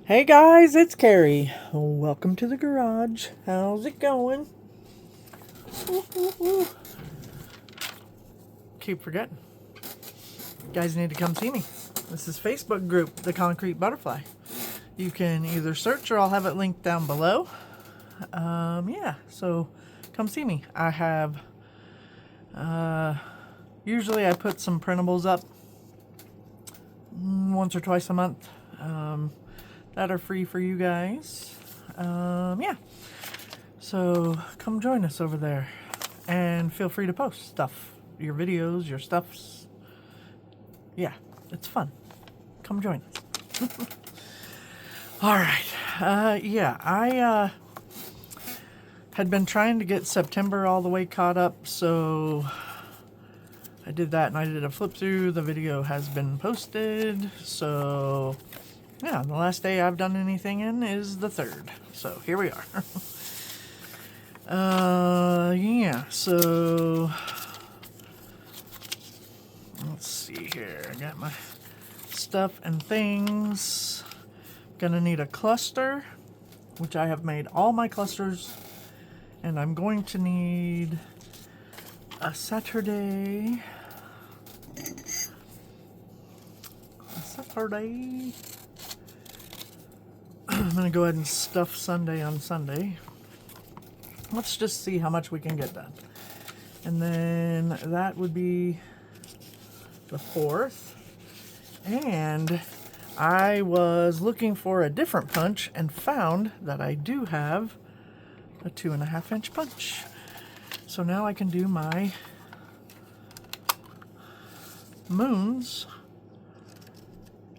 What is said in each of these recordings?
Hey guys, it's Carrie. Welcome to the garage. How's it going? Ooh, ooh, ooh. Keep forgetting. You guys need to come see me. This is Facebook group, The Concrete Butterfly. You can either search or I'll have it linked down below. Yeah, so come see me. I have, usually I put some printables up once or twice a month that are free for you guys. Yeah. So come join us over there and feel free to post stuff, your videos, your stuffs. Yeah, it's fun. Come join us. All right. Yeah, I had been trying to get September all the way caught up, so I did that and I did a flip through. The video has been posted, so yeah, the last day I've done anything in is the 3rd. So here we are. Yeah, so let's see here. I got my stuff and things. Gonna need a cluster, which I have made all my clusters, and I'm going to need a Saturday. I'm gonna go ahead and stuff Sunday on Sunday. Let's just see how much we can get done. And then that would be the 4th. And I was looking for a different punch and found that I do have a 2.5-inch punch. So now I can do my moons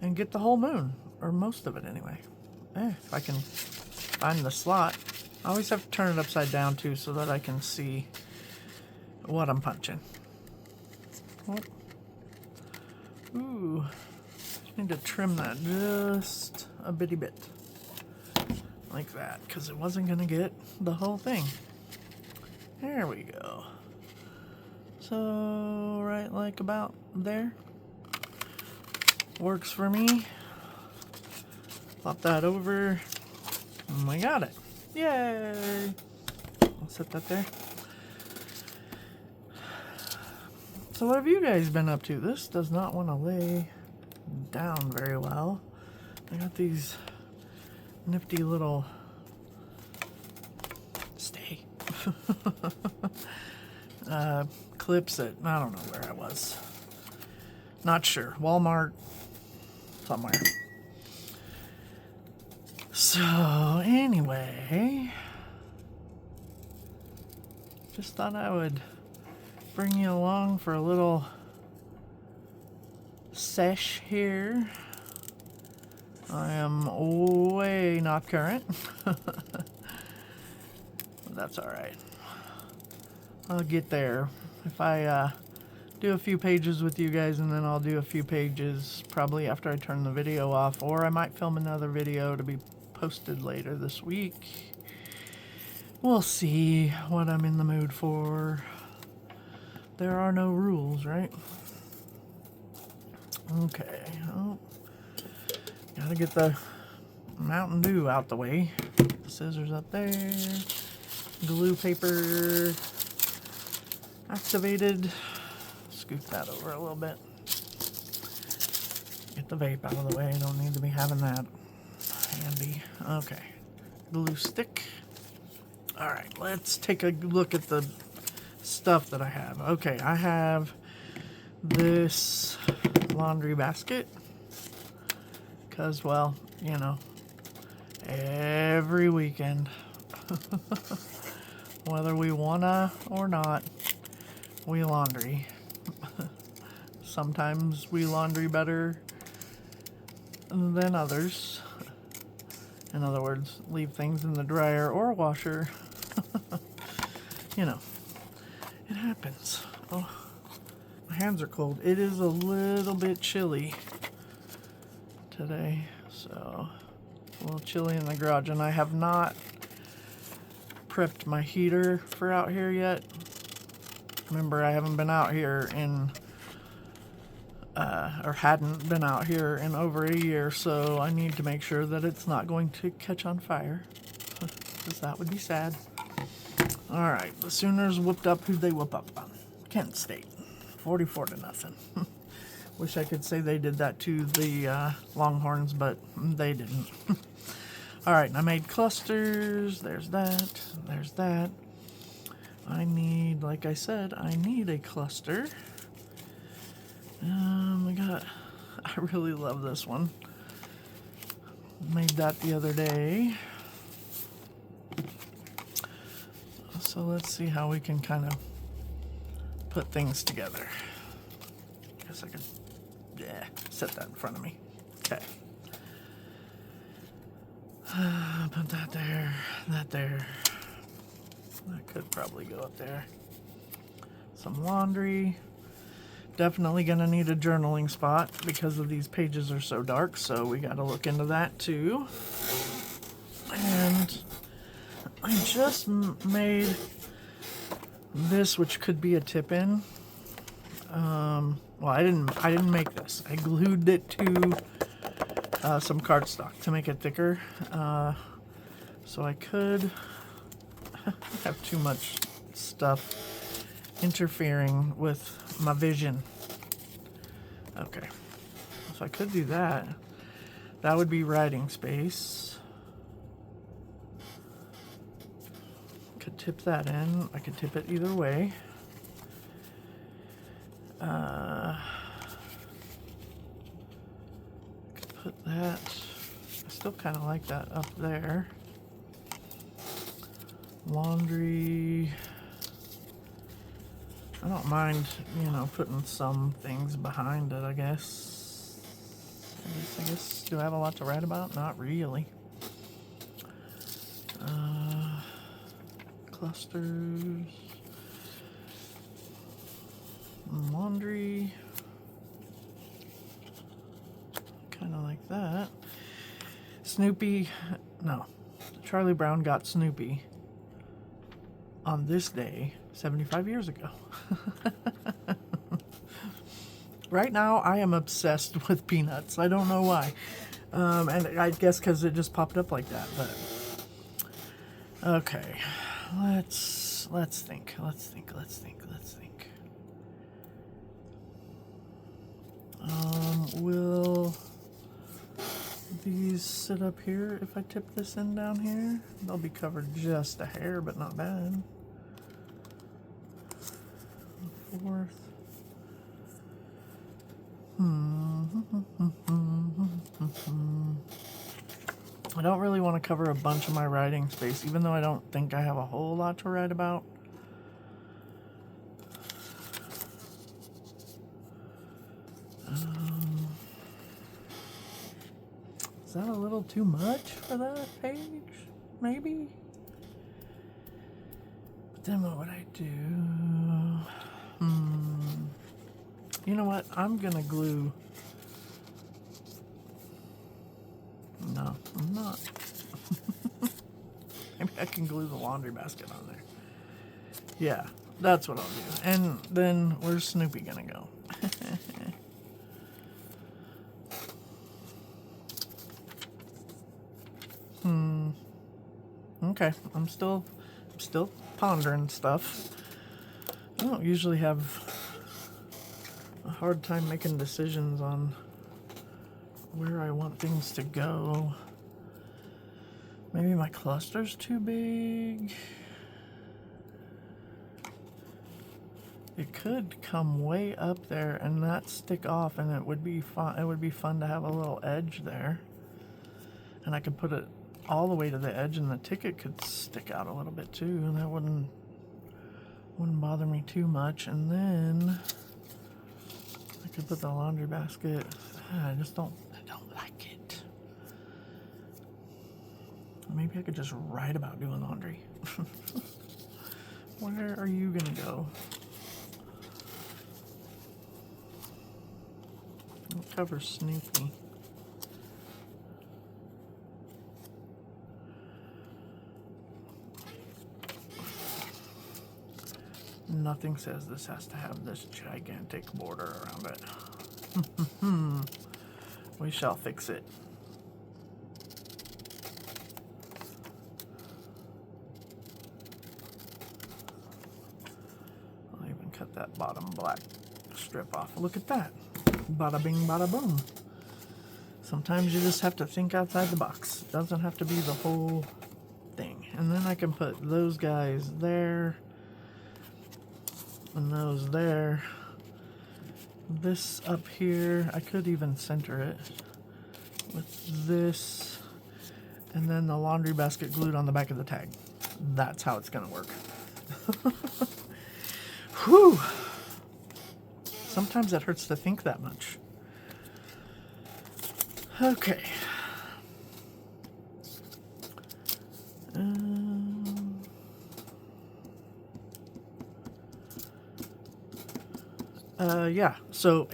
and get the whole moon, or most of it anyway. If I can find the slot. I always have to turn it upside down too so that I can see what I'm punching. Oh. Ooh, need to trim that just a bitty bit. Like that, because it wasn't going to get the whole thing. There we go. So, right like about there. Works for me. Flop that over. And we got it. Yay! I'll set that there. So what have you guys been up to? This does not want to lay down very well. I got these nifty little clips that I don't know where I was. Not sure. Walmart, somewhere. So anyway, just thought I would bring you along for a little sesh here. I am way not current. But that's alright. I'll get there. If I do a few pages with you guys, and then I'll do a few pages probably after I turn the video off, or I might film another video to be posted later this week. We'll see what I'm in the mood for. There are no rules, right? Okay. Oh, gotta get the Mountain Dew out the way. The scissors up there. Glue paper activated. Scoot that over a little bit. Get the vape out of the way. Don't need to be having that handy. Okay. Glue stick. Alright, let's take a look at the stuff that I have. Okay, I have this laundry basket. Because, well, you know, every weekend, whether we wanna or not, we laundry. Sometimes we laundry better than others. In other words, leave things in the dryer or washer. You know, it happens. Oh, my hands are cold. It is a little bit chilly today, so a little chilly in the garage, and I have not prepped my heater for out here yet. Remember, I haven't been out here in or hadn't been out here in over a year, so I need to make sure that it's not going to catch on fire, because that would be sad. All right, the Sooners whooped up. Who'd they whoop up on? Kent State, 44-0. Wish I could say they did that to the Longhorns, but they didn't. All right, and I made clusters. There's that. There's that. I need, like I said, I need a cluster. I really love this one. Made that the other day. So let's see how we can kind of put things together. Guess I could, set that in front of me. Okay. Put that there, that there. That could probably go up there. Some laundry. Definitely gonna need a journaling spot because of these pages are so dark, so we gotta look into that too. And I just made this, which could be a tip-in. Well, I didn't make this. I glued it to some cardstock to make it thicker. So I could have too much stuff interfering with my vision. Okay, so I could do that. That would be writing space. Could tip that in. I could tip it either way. Could put that. I still kind of like that up there. Laundry. I don't mind, putting some things behind it, I guess. I guess, do I have a lot to write about? Not really. Clusters. Laundry. Kind of like that. Snoopy, no. Charlie Brown got Snoopy on this day 75 years ago. Right now, I am obsessed with peanuts. I don't know why. And I guess because it just popped up like that. But okay, let's think. Will these sit up here if I tip this in down here? They'll be covered just a hair, but not bad. Fourth. I don't really want to cover a bunch of my writing space, even though I don't think I have a whole lot to write about. Is that a little too much for that page? Maybe? But then what would I do? You know what? I'm gonna glue. No, I'm not. Maybe I can glue the laundry basket on there. Yeah, that's what I'll do. And then where's Snoopy gonna go? Okay, I'm still pondering stuff. I don't usually have a hard time making decisions on where I want things to go. Maybe my cluster's too big. It could come way up there and not stick off, and it would be fun. It would be fun to have a little edge there, and I could put it all the way to the edge, and the ticket could stick out a little bit too, and that wouldn't bother me too much. And then I could put the laundry basket. I don't like it. Maybe I could just write about doing laundry. Where are you gonna go? I'll cover Snoopy. Nothing says this has to have this gigantic border around it. We shall fix it. I'll even cut that bottom black strip off. Look at that. Bada bing, bada boom. Sometimes you just have to think outside the box. It doesn't have to be the whole thing. And then I can put those guys there and those there. This up here, I could even center it with this, and then the laundry basket glued on the back of the tag. That's how it's gonna work. Whew. Sometimes it hurts to think that much. Okay. Yeah, so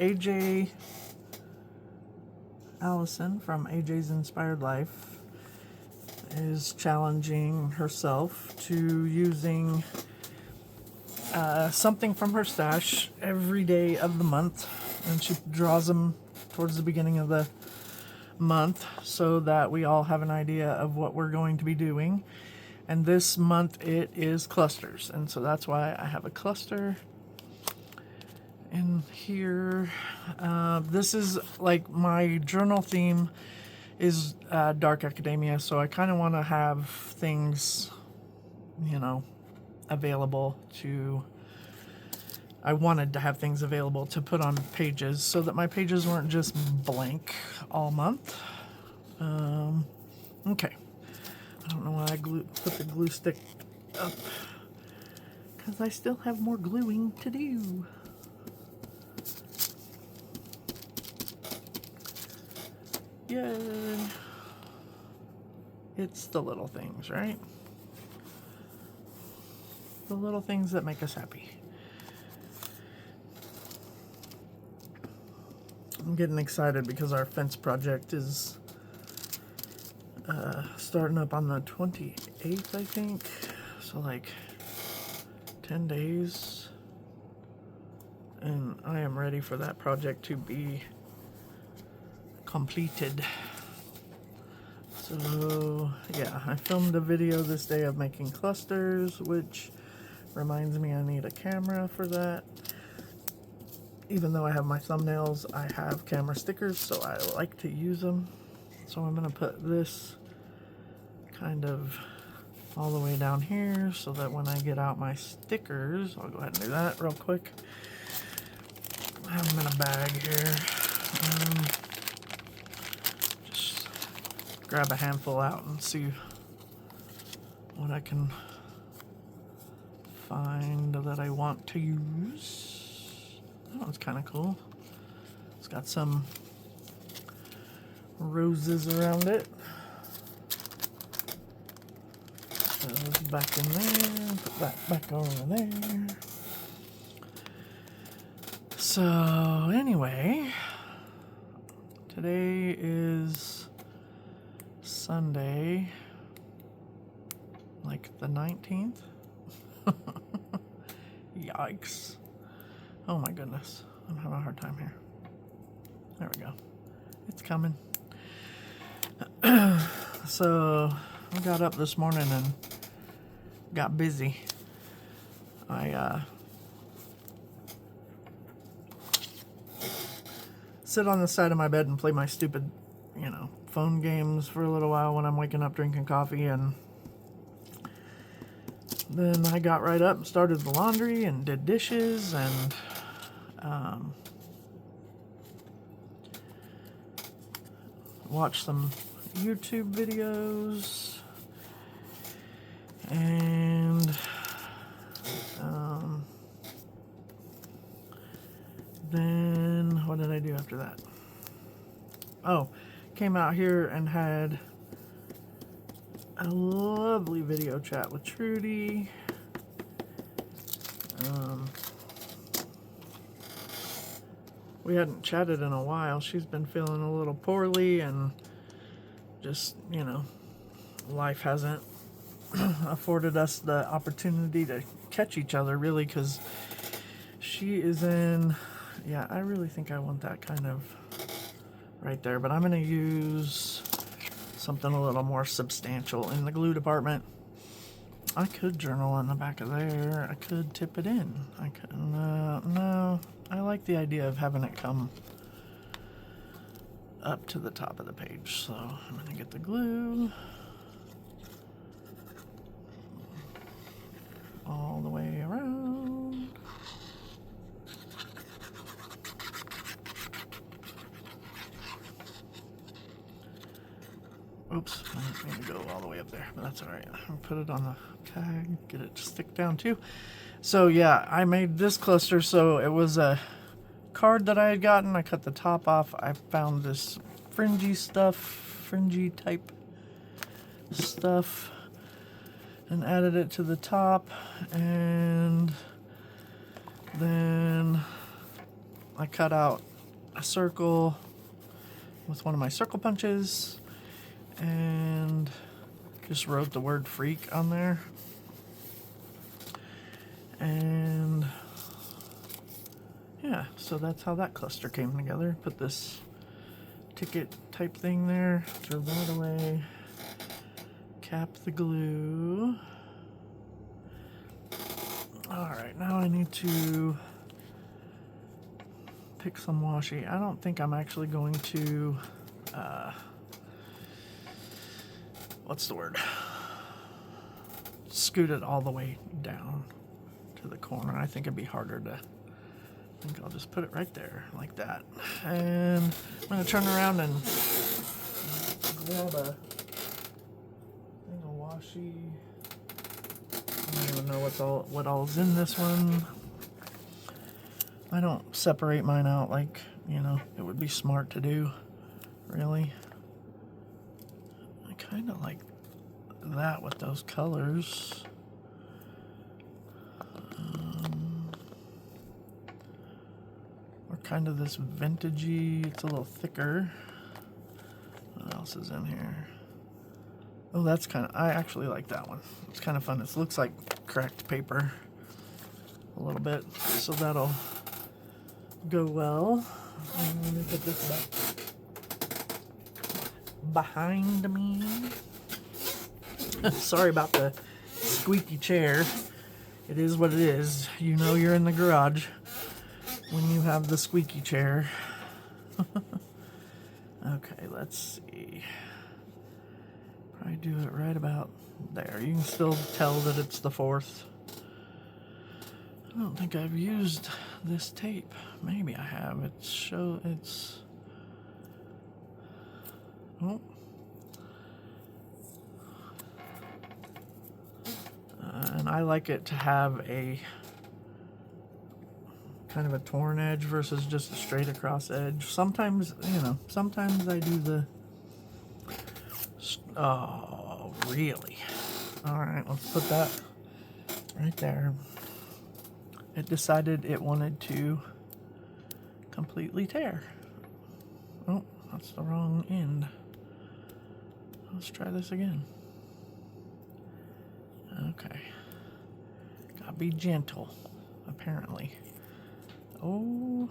Allison from AJ's Inspired Life is challenging herself to using something from her stash every day of the month, and she draws them towards the beginning of the month so that we all have an idea of what we're going to be doing. And this month it is clusters, and so that's why I have a cluster in here. This is like my journal theme is dark academia, so I kind of want to have things, you know, available to. I wanted to have things available to put on pages so that my pages weren't just blank all month. Okay. I don't know why I put the glue stick up, because I still have more gluing to do. Yay. It's the little things, right? The little things that make us happy. I'm getting excited because our fence project is starting up on the 28th, I think. So like 10 days. And I am ready for that project to be completed. So yeah, I filmed a video this day of making clusters, which reminds me I need a camera for that. Even though I have my thumbnails, I have camera stickers, so I like to use them. So I'm gonna put this kind of all the way down here so that when I get out my stickers, I'll go ahead and do that real quick. I have them in a bag here. Just grab a handful out and see what I can find that I want to use. That one's kind of cool. It's got some roses around it. Put those back in there. Put that back over there. So anyway, today is Sunday, like the 19th. Yikes. Oh my goodness. I'm having a hard time here. There we go. It's coming. So I got up this morning and got busy. I sit on the side of my bed and play my stupid, phone games for a little while when I'm waking up drinking coffee, and then I got right up and started the laundry and did dishes and watched some YouTube videos, and then what did I do after that? Oh, came out here and had a lovely video chat with Trudy. We hadn't chatted in a while. She's been feeling a little poorly, and just, life hasn't afforded us the opportunity to catch each other, really, because she is in Yeah, I really think I want that kind of right there, but I'm going to use something a little more substantial in the glue department. I could journal on the back of there. I could tip it in. I could, no, I like the idea of having it come up to the top of the page. So I'm going to get the glue all the way around. Oops, I didn't mean to go all the way up there, but that's all right. I'll put it on the tag, get it to stick down too. So yeah, I made this cluster. So it was a card that I had gotten. I cut the top off. I found this fringy type stuff, and added it to the top, and then I cut out a circle with one of my circle punches and just wrote the word freak on there. And yeah, so that's how that cluster came together. Put this ticket type thing there, throw that away, cap the glue. Alright, now I need to pick some washi. I don't think I'm actually going to, what's the word? Scoot it all the way down to the corner. I think it'd be harder to, I think I'll just put it right there like that. And I'm going to turn around and grab a thing of washi. I don't even know what all's in this one. I don't separate mine out like, you know, it would be smart to do, really. I kind of like that with those colors. Or kind of this vintagey, it's a little thicker. What else is in here? Oh, that's kind of, I actually like that one. It's kind of fun. It looks like cracked paper a little bit, so that'll go well. And let me put this back behind me. Sorry about the squeaky chair. It is what it is. You know you're in the garage when you have the squeaky chair. Okay, let's see. Probably do it right about there. You can still tell that it's the 4th. I don't think I've used this tape. Maybe I have. It's oh. And I like it to have a kind of a torn edge versus just a straight across edge. Sometimes, you know, sometimes I do the, oh, really? All right, let's put that right there. It decided it wanted to completely tear. Oh, that's the wrong end. Let's try this again. Okay. Gotta be gentle, apparently. Oh.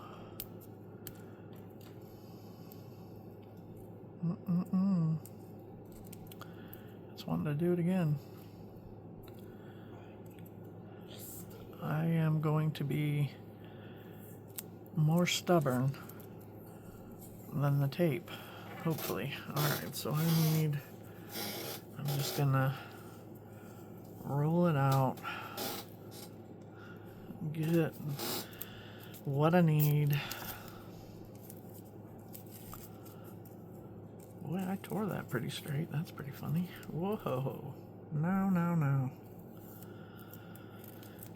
Just wanted to do it again. I am going to be more stubborn than the tape, hopefully. Alright, so I'm just gonna roll it out, get what I need. Boy, I tore that pretty straight. That's pretty funny. Whoa. No.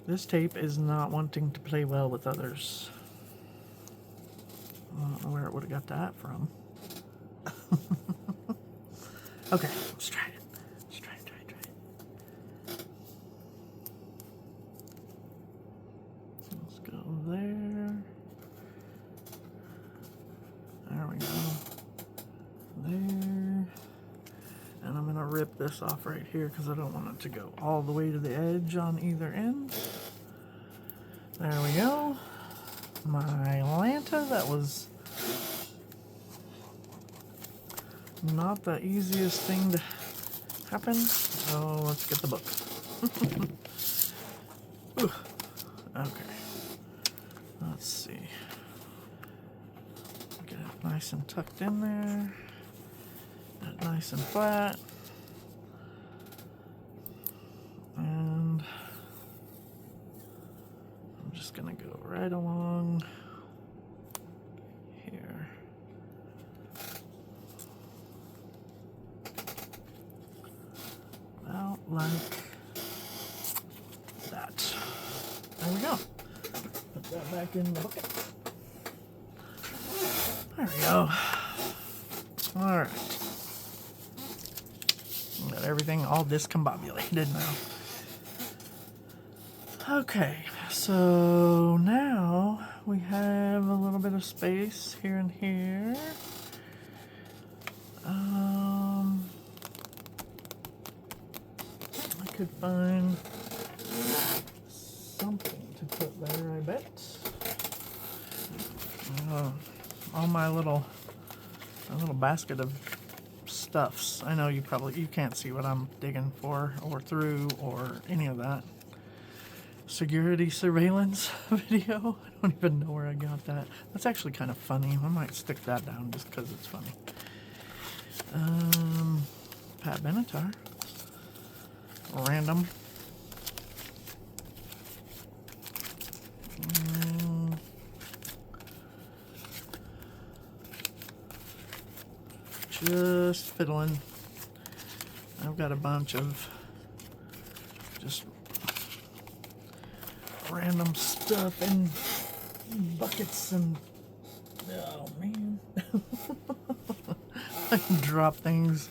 This tape is not wanting to play well with others. I don't know where it would have got that from. Okay, let's try it. Try it. Let's go there. There we go. There. And I'm going to rip this off right here because I don't want it to go all the way to the edge on either end. There we go. my Lanta. That was not the easiest thing to happen. So let's get the book. Ooh. Okay. Let's see. Get it nice and tucked in there. Get it nice and flat. And I'm just gonna go right along here. About like that. There we go. Put that back in the bucket. There we go. Alright. Got everything all discombobulated now. Okay, so now we have a little bit of space here and here. I could find something to put there, I bet. All my little basket of stuffs. I know you can't see what I'm digging for or through or any of that. Security surveillance video. I don't even know where I got that. That's actually kind of funny. I might stick that down just because it's funny. Pat Benatar. Random. Just fiddling. I've got a bunch of just random stuff in buckets and oh man. I drop things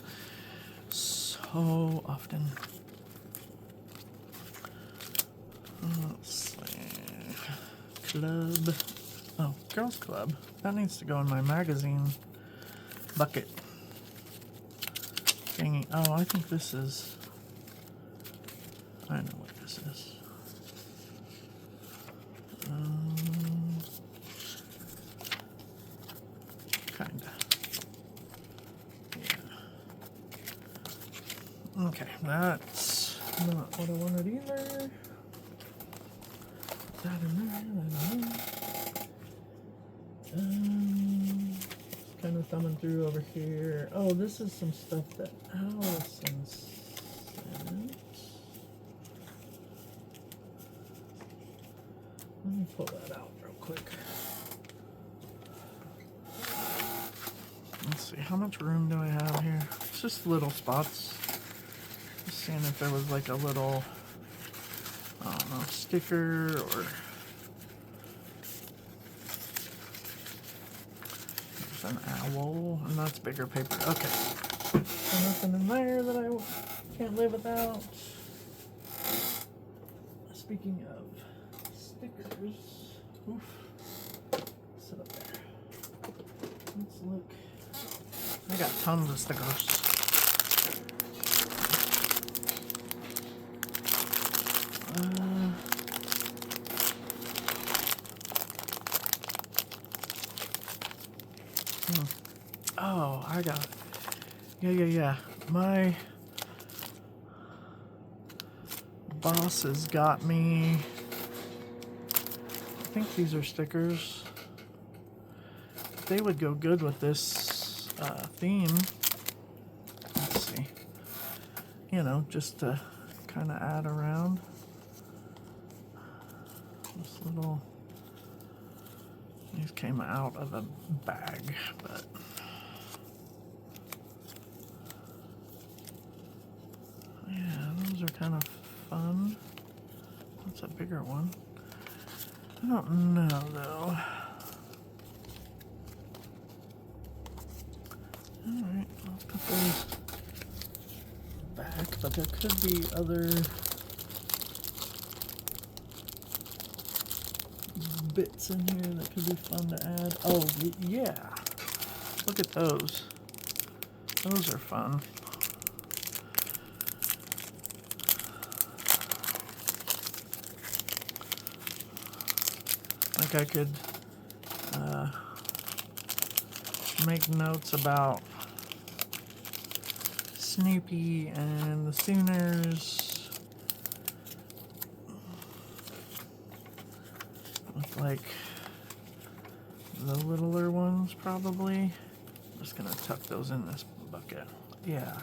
so often. Let's see. Club. Oh, girls club. That needs to go in my magazine bucket. Dang. Oh, I think this is. I know what this is. Kinda. Yeah. Okay, that's not what I wanted either. Put that in there, that in there. Kind of thumbing through over here. Oh, this is some stuff that Allison sent. Let me pull that out real quick. Let's see, how much room do I have here? It's just little spots. Just seeing if there was like a little, I don't know, sticker or there's an owl, and that's bigger paper. Okay. So nothing in there that I can't live without. Speaking of stickers, oof, sit up there. Let's look. I got tons of stickers. Oh, I got it. Yeah. My boss has got me. I think these are stickers. They would go good with this theme. Let's see. You know, just to kind of add around. This little. These came out of a bag, but. Yeah, those are kind of fun. That's a bigger one. I don't know though. Alright, I'll put those back, but there could be other bits in here that could be fun to add. Oh, yeah. Look at those. Those are fun. Like I could make notes about Snoopy and the Sooners with like the littler ones probably. I'm just gonna tuck those in this bucket. Yeah.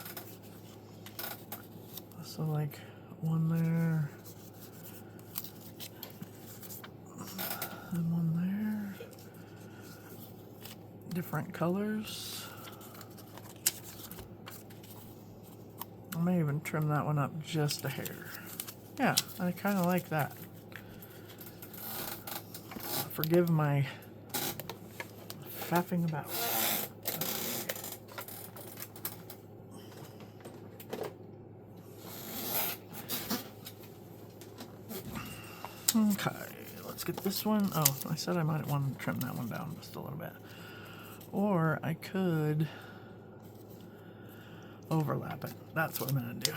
So like one there and one there. Different colors. I may even trim that one up just a hair. Yeah, I kind of like that. Forgive my faffing about. Okay, let's get this one. Oh, I said I might want to trim that one down just a little bit. Or I could overlap it. That's what I'm going to do.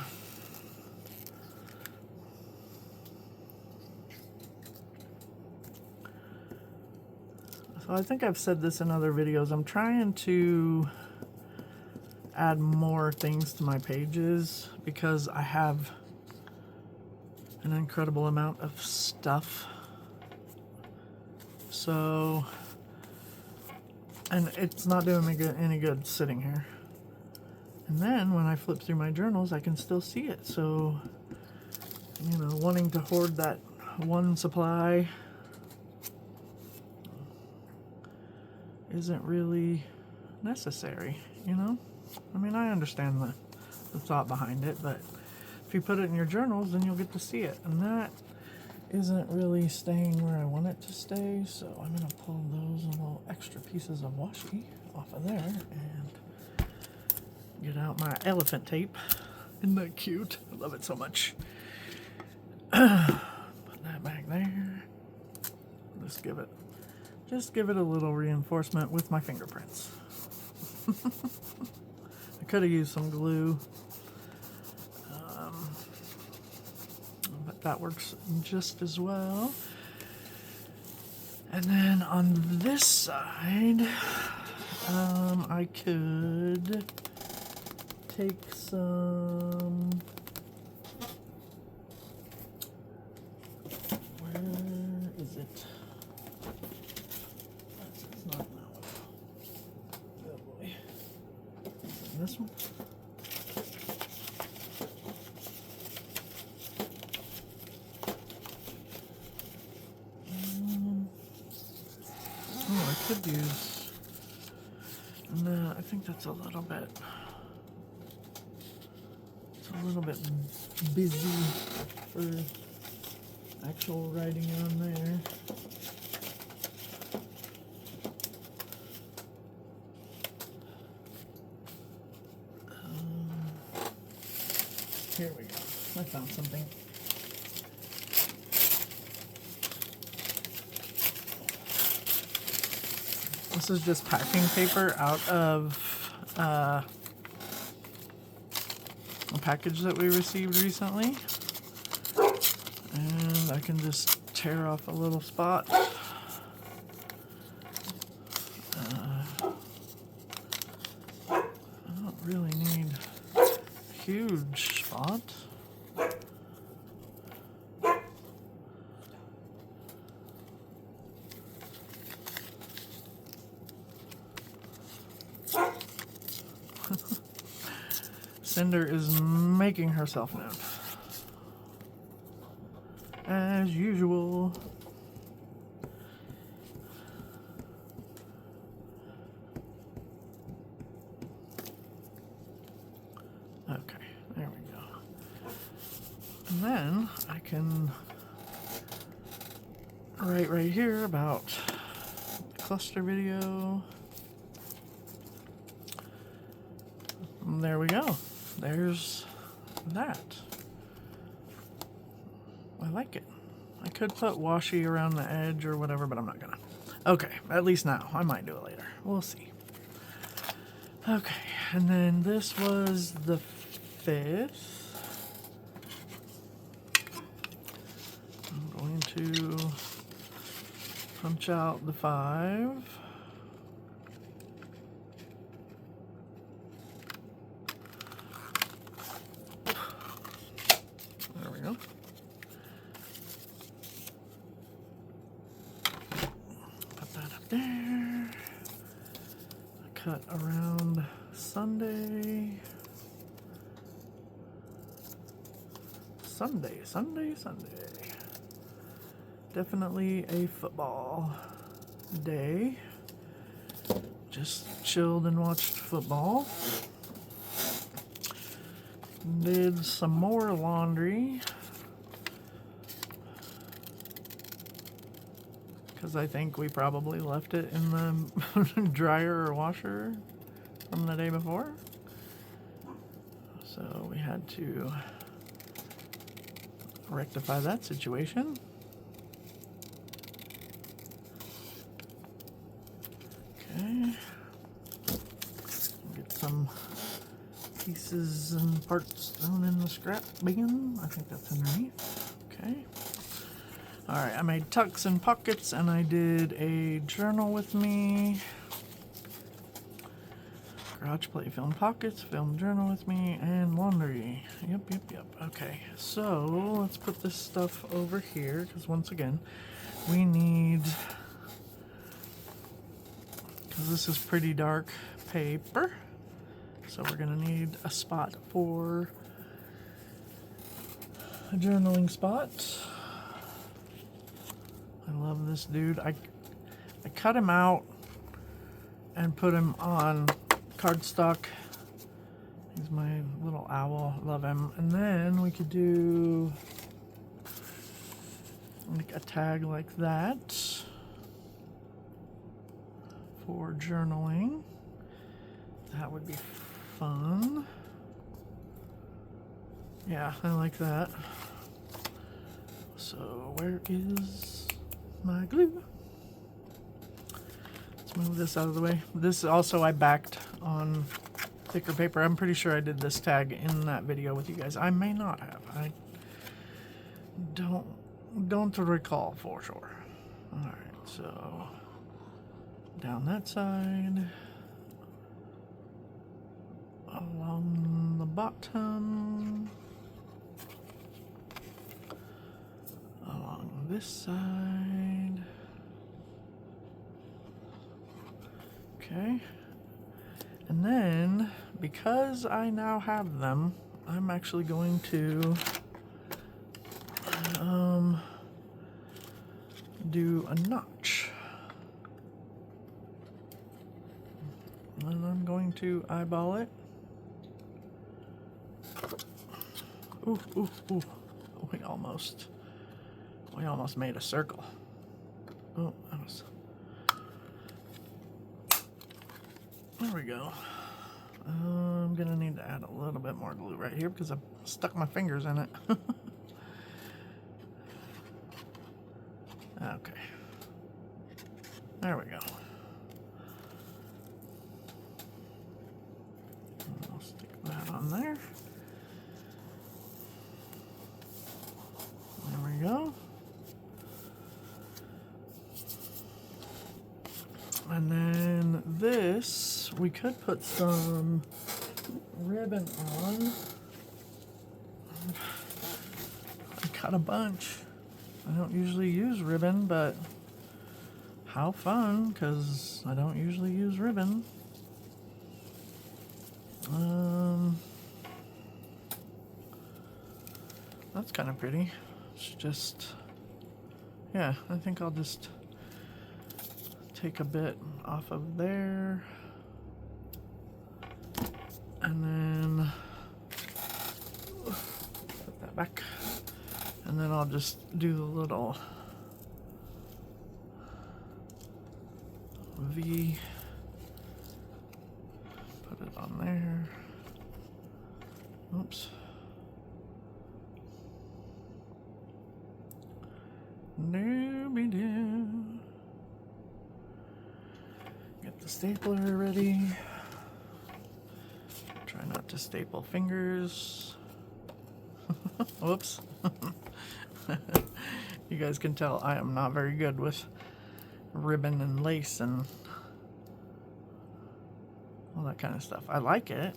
So I think I've said this in other videos. I'm trying to add more things to my pages because I have an incredible amount of stuff. So, and it's not doing me any good sitting here. And then when I flip through my journals, I can still see it. So, you know, wanting to hoard that one supply isn't really necessary, you know? I mean, I understand the thought behind it, but if you put it in your journals, then you'll get to see it. And that isn't really staying where I want it to stay, so I'm going to pull those little extra pieces of washi off of there and get out my elephant tape. Isn't that cute? I love it so much. Put that back there. Just give it a little reinforcement with my fingerprints. I could have used some glue, but that works just as well. And then on this side, I could take some, where is it? It's not that one. Oh boy. This one? Oh, I could use, no, I think that's a little bit busy for actual writing on there. Here we go. I found something. This is just packing paper out of a package that we received recently. And I can just tear off a little spot. I don't really need a huge spot. Cinder is making herself known. As usual. Okay, there we go. And then I can write right here about the cluster video. And there we go. There's that. I like it. I could put washi around the edge or whatever, but I'm not gonna. Okay, at least now. I might do it later. We'll see. Okay, and then this was the 5th. I'm going to punch out the 5. cut around Sunday. Sunday. Definitely a football day. Just chilled and watched football. Did some more laundry. Because I think we probably left it in the dryer or washer from the day before. So we had to rectify that situation. Okay. Get some pieces and parts thrown in the scrap bin. I think that's underneath. Okay. Alright, I made tucks and pockets, and I did a journal with me. Garage play, film pockets, film journal with me, and laundry. Yep. Okay, so let's put this stuff over here, because once again, we need, because this is pretty dark paper, so we're going to need a spot for a journaling spot. I love this dude. I cut him out and put him on cardstock. He's my little owl. Love him. And then we could do like a tag like that for journaling. That would be fun. Yeah, I like that. So where is my glue? Let's move this out of the way. This also I backed on thicker paper. I'm pretty sure I did this tag in that video with you guys. I may not have. I don't recall for sure. Alright, so down that side, along the bottom, along this side. Okay. And then, because I now have them, I'm actually going to do a notch. And I'm going to eyeball it. Ooh. We almost made a circle. Oh, that was... There we go. I'm gonna need to add a little bit more glue right here because I've stuck my fingers in it. Okay. There we go. I'll stick that on there. There we go. And then this, we could put some ribbon on. I got a bunch. I don't usually use ribbon, but how fun, because I don't usually use ribbon. That's kind of pretty. It's just, yeah, I think I'll just take a bit off of there, and then put that back, and then I'll just do the little V, put it on there. Oops. Doobie-doo. Get the stapler ready. Try not to staple fingers. Whoops. You guys can tell I am not very good with ribbon and lace and all that kind of stuff. I like it.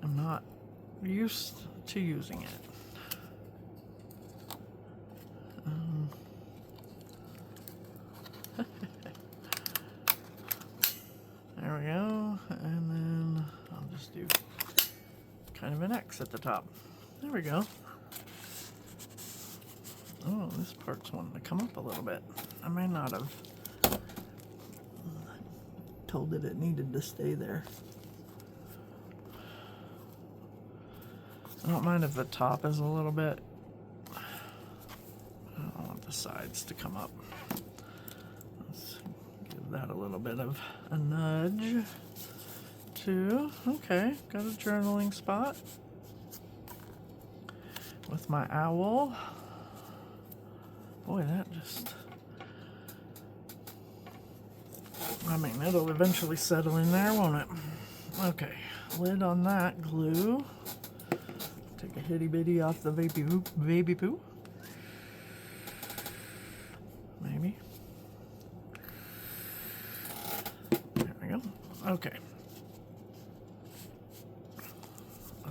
I'm not used to using it. kind of an X at the top. There we go. Oh, this part's wanting to come up a little bit. I may not have told it needed to stay there. I don't mind if the top is a little bit. I don't want the sides to come up. Let's give that a little bit of a nudge too. Okay, got a journaling spot with my owl. Boy, that just... I mean, it'll eventually settle in there, won't it? Okay, lid on that, glue. Take a hitty bitty off the baby poo. Maybe. There we go. Okay.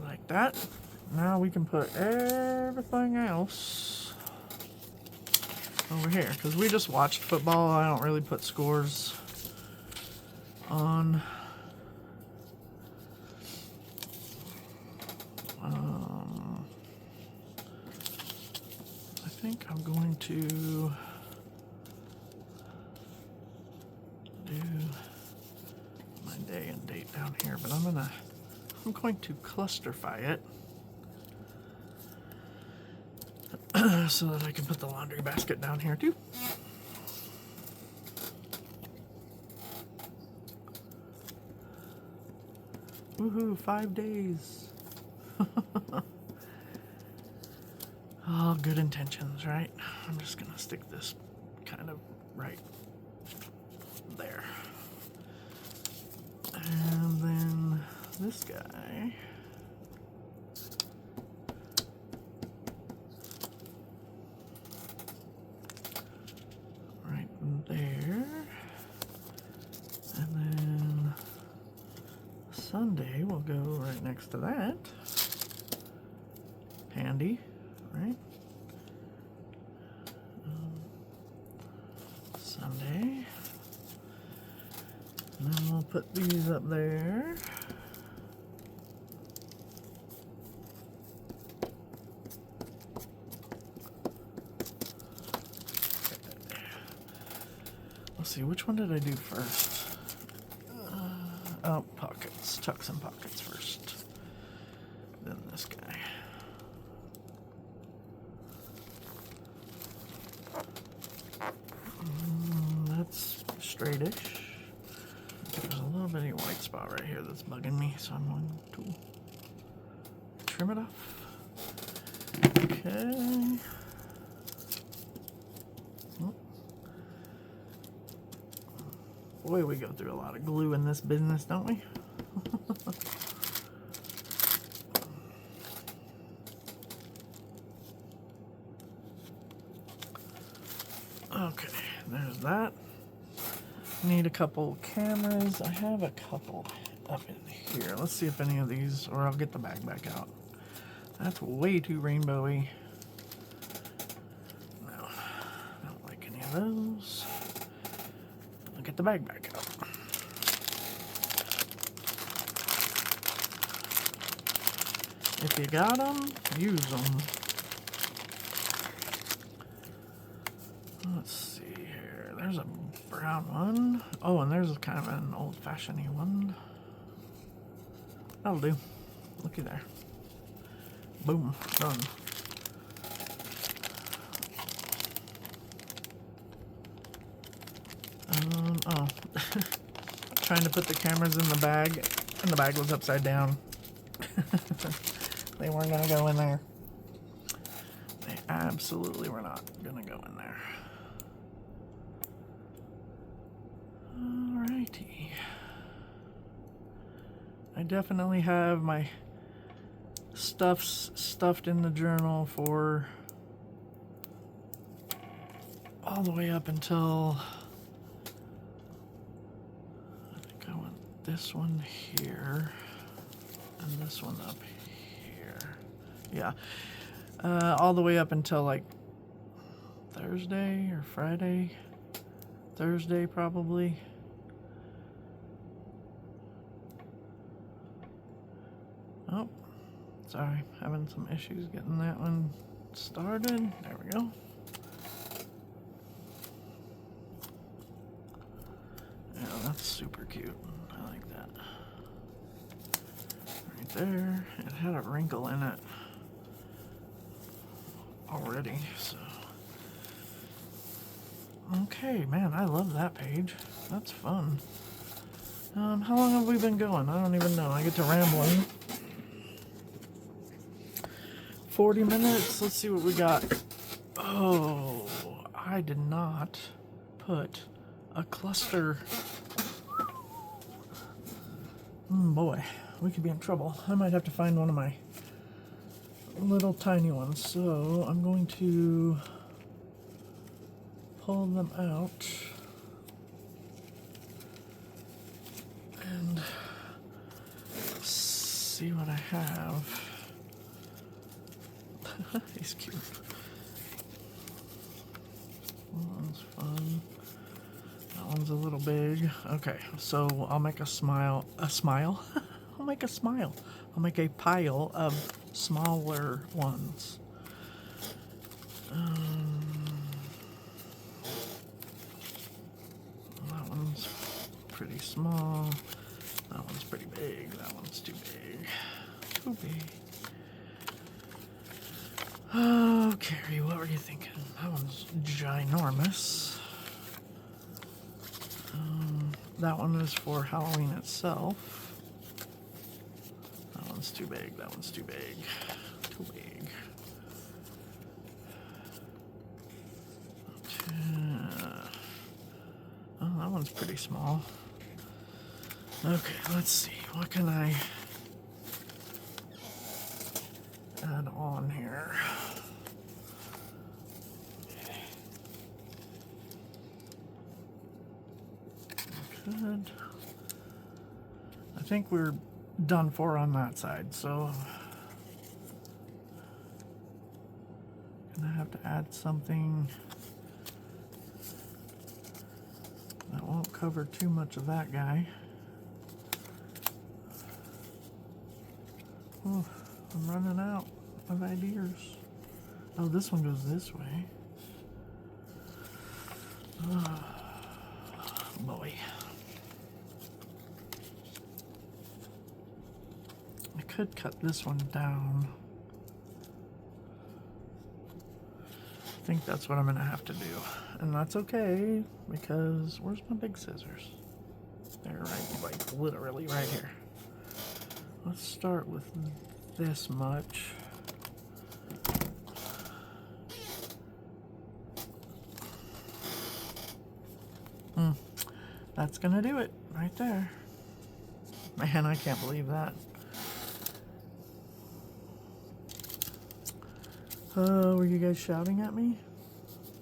Like that. Now we can put everything else over here, because we just watched football. I don't really put scores on. I think I'm going to do my day and date down here, but I'm going to clusterify it so that I can put the laundry basket down here too. Woohoo, 5 days. All good intentions, right? I'm just gonna stick this kind of right there. And then this guy. Right there. And then Sunday will go right next to that. Handy, right? Sunday. And then we'll put these up there. Let's see, which one did I do first? Oh, pockets. Tucks and pockets first. Then this guy. That's straightish. There's a little bitty white spot right here that's bugging me, so I'm going to trim it off. Okay. Boy, we go through a lot of glue in this business, don't we? Okay, there's that. Need a couple cameras. I have a couple up in here. Let's see if any of these, or I'll get the bag back out. That's way too rainbowy. No, I don't like any of those. I'll get the bag back out. If you got them, use them. Let's see here. There's a brown one. Oh, and there's kind of an old-fashioned one. That'll do. Looky there. Boom. Done. Oh. Trying to put the cameras in the bag, and the bag was upside down. They weren't gonna go in there. They absolutely were not gonna go in there. Alrighty. I definitely have my stuffs stuffed in the journal for all the way up until I think I want this one here and this one up here. Yeah. All the way up until like Thursday or Friday. Thursday probably. Oh, Sorry, having some issues getting that one started. There we go. Yeah, that's super cute. I like that. Right there. It had a wrinkle in it already, so. Okay, man, I love that page. That's fun. How long have we been going? I don't even know. I get to rambling. 40 minutes. Let's see what we got. Oh, I did not put a cluster. Boy, we could be in trouble. I might have to find one of my little tiny ones. So I'm going to pull them out and see what I have. He's cute. That one's fun. That one's a little big. Okay, so I'll make a smile. I'll make a smile. I'll make a pile of smaller ones. That one's pretty small. That one's pretty big. That one's too big. Too big. Oh, Carrie, what were you thinking? That one's ginormous. That one is for Halloween itself. That one's too big. That one's too big. Too big. Oh, that one's pretty small. Okay, let's see. What can I add on here? Good. I think we're done for on that side, so gonna have to add something that won't cover too much of that guy. Oh, I'm running out of ideas. Oh, this one goes this way. Oh, boy. I could cut this one down. I think that's what I'm gonna have to do. And that's okay, because where's my big scissors? They're right, like literally right here. Let's start with this much. That's gonna do it right there. Man, I can't believe that. Were you guys shouting at me?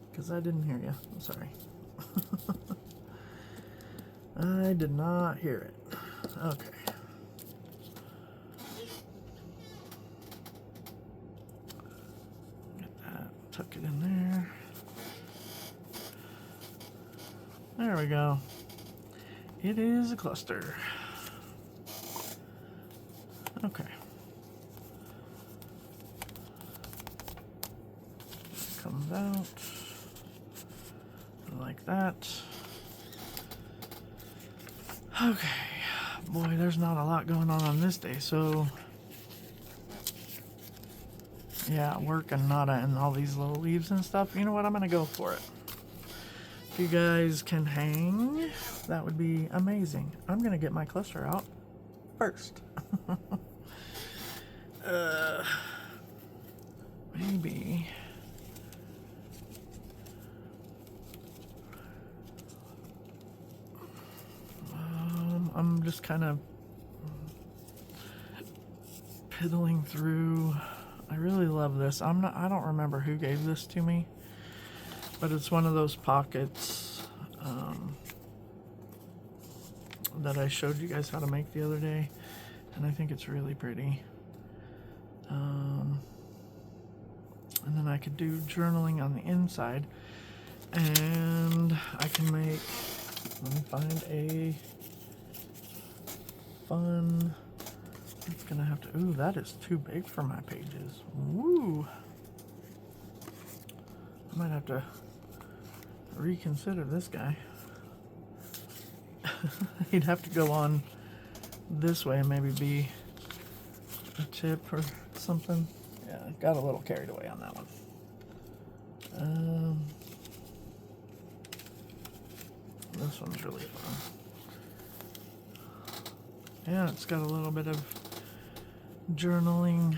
Because I didn't hear you. I'm sorry. I did not hear it. Okay. Get that. Tuck it in there. There we go. It is a cluster. Okay. Comes out like that. Okay. Boy, there's not a lot going on this day, so yeah, work and nada and all these little leaves and stuff. You know what? I'm gonna go for it. If you guys can hang, that would be amazing. I'm gonna get my cluster out first. Maybe. I'm just kind of piddling through. I really love this. I don't remember who gave this to me, but it's one of those pockets that I showed you guys how to make the other day, and I think it's really pretty. And then I could do journaling on the inside, and I can make, let me find a fun It's gonna have to, ooh, that is too big for my pages. Woo! I might have to reconsider this guy. He'd have to go on this way and maybe be a tip or something. Yeah, got a little carried away on that one. This one's really fun. Yeah, it's got a little bit of journaling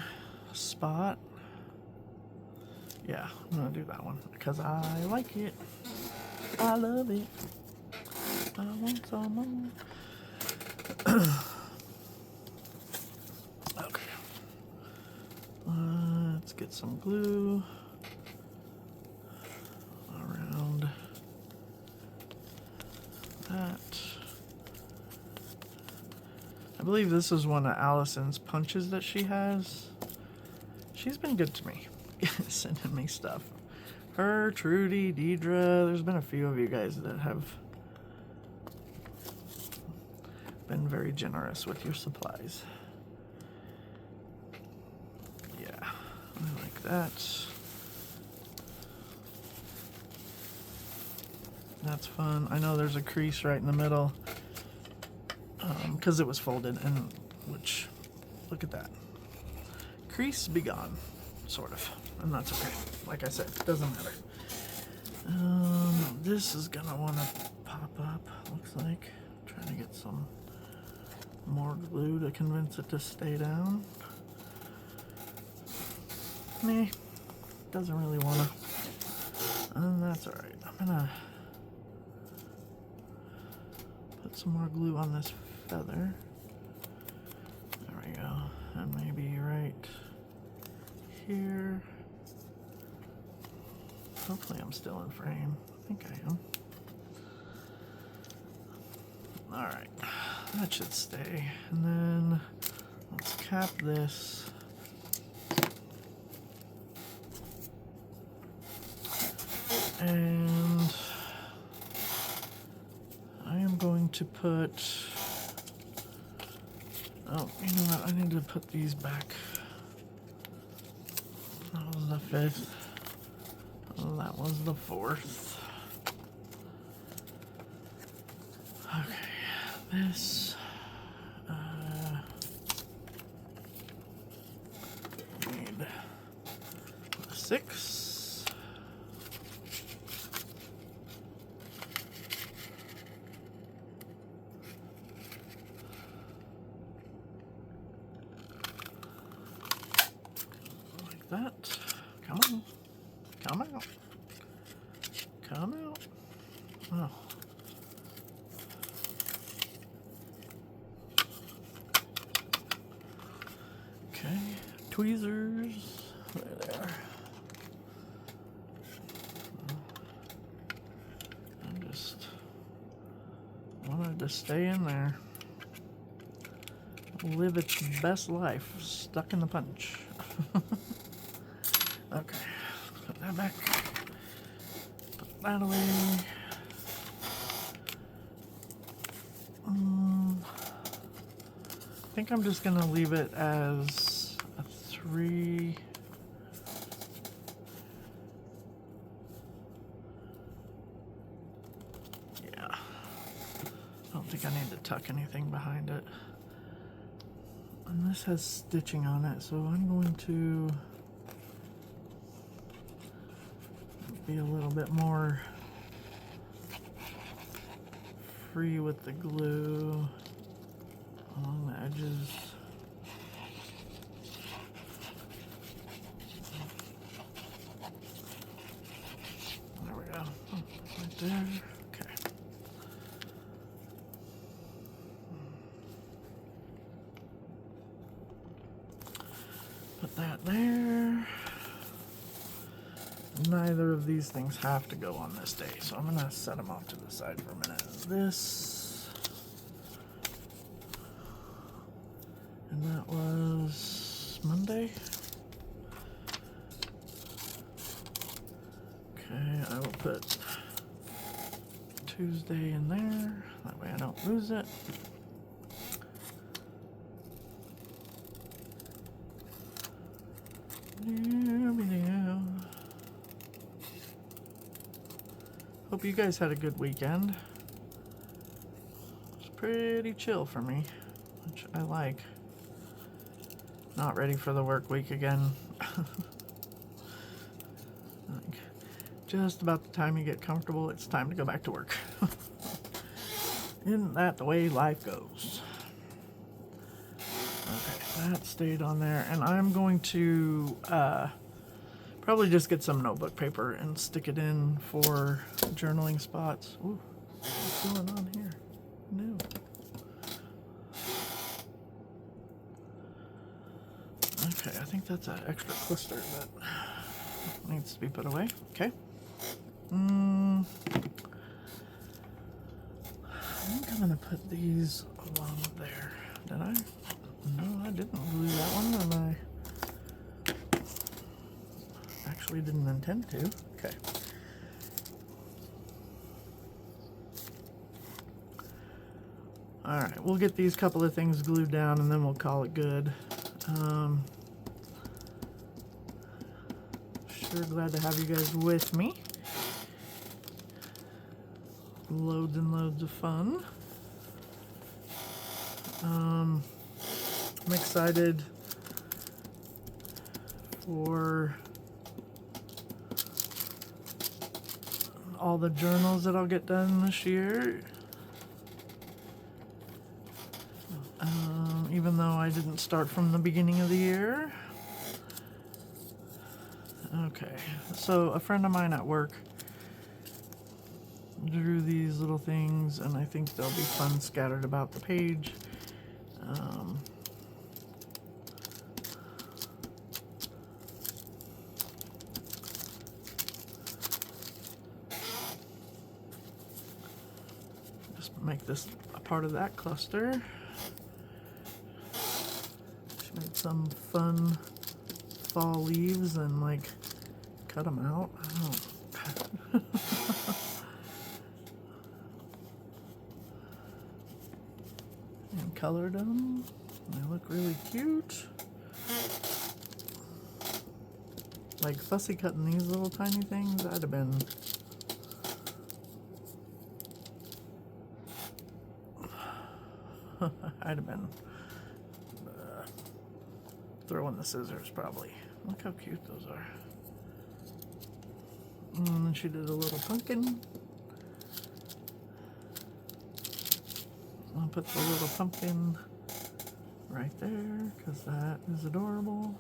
spot. Yeah, I'm gonna do that one because I like it. I love it. I want some more. Okay. Let's get some glue around that. I believe this is one of Allison's punches that she has. She's been good to me, sending me stuff. Her, Trudy, Deidre, there's been a few of you guys that have been very generous with your supplies. Yeah, I like that. That's fun. I know there's a crease right in the middle because it was folded, and which, look at that. Crease be gone, sort of, and that's okay. Like I said, it doesn't matter. This is gonna want to pop up, looks like. Trying to get some more glue to convince it to stay down. Nah, doesn't really want to. And that's alright. I'm gonna put some more glue on this feather. There we go. And maybe right here. Hopefully I'm still in frame. I think I am. Alright, that should stay. And then let's cap this. And I am going to put, oh, you know what, I need to put these back. That was the 5th. Oh, that was the 4th. Okay, this, need 6. Like that. Come on. Come out. Come out. Oh. Okay. Tweezers. There. I just wanted to stay in there. Live its best life. Stuck in the punch. Okay. Put that back. Put that away. I think I'm just gonna leave it as a 3. Yeah. I don't think I need to tuck anything behind it. And this has stitching on it, so I'm going to be a little bit more free with the glue along the edges. There we go. Right there. Okay. Put that there. Neither of these things have to go on this day, so I'm gonna set them off to the side for a minute. This, and that was Monday. Okay, I will put Tuesday in there, that way I don't lose it. Hope you guys had a good weekend. It's pretty chill for me, which I like. Not ready for the work week again. Like, just about the time you get comfortable, it's time to go back to work. Isn't that the way life goes? Okay, that stayed on there, and I'm going to probably just get some notebook paper and stick it in for journaling spots. Ooh, what's going on here? No. Okay, I think that's an extra cluster that needs to be put away. Okay. I think I'm gonna put these along there. Did I? No, I didn't glue that one, and I actually didn't intend to. Okay. Alright, we'll get these couple of things glued down and then we'll call it good. Sure glad to have you guys with me. Loads and loads of fun. I'm excited for all the journals that I'll get done this year. Even though I didn't start from the beginning of the year. Okay, so a friend of mine at work drew these little things, and I think they'll be fun scattered about the page. Just make this a part of that cluster. She made some fun fall leaves and like cut them out. Oh. And colored them. They look really cute. Like fussy cutting these little tiny things, I'd have been throwing the scissors probably. Look how cute those are. And then she did a little pumpkin. I'll put the little pumpkin right there because that is adorable.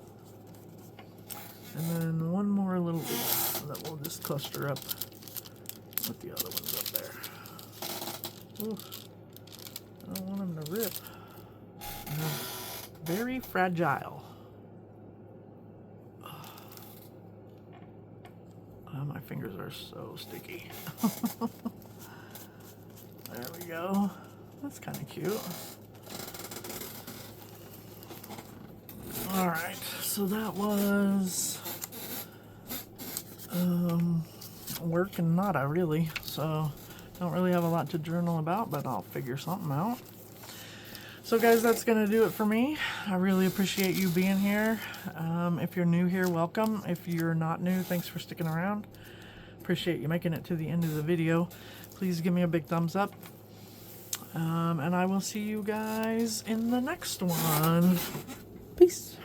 And then one more little leaf that we'll just cluster up with the other ones up there. Ooh, I don't want them to rip. They're very fragile. Oh, my fingers are so sticky. There we go. That's kind of cute. Alright, so that was work and nada really. So don't really have a lot to journal about, but I'll figure something out. So guys, that's going to do it for me. I really appreciate you being here. If you're new here, welcome. If you're not new, thanks for sticking around. Appreciate you making it to the end of the video. Please give me a big thumbs up. And I will see you guys in the next one. Peace.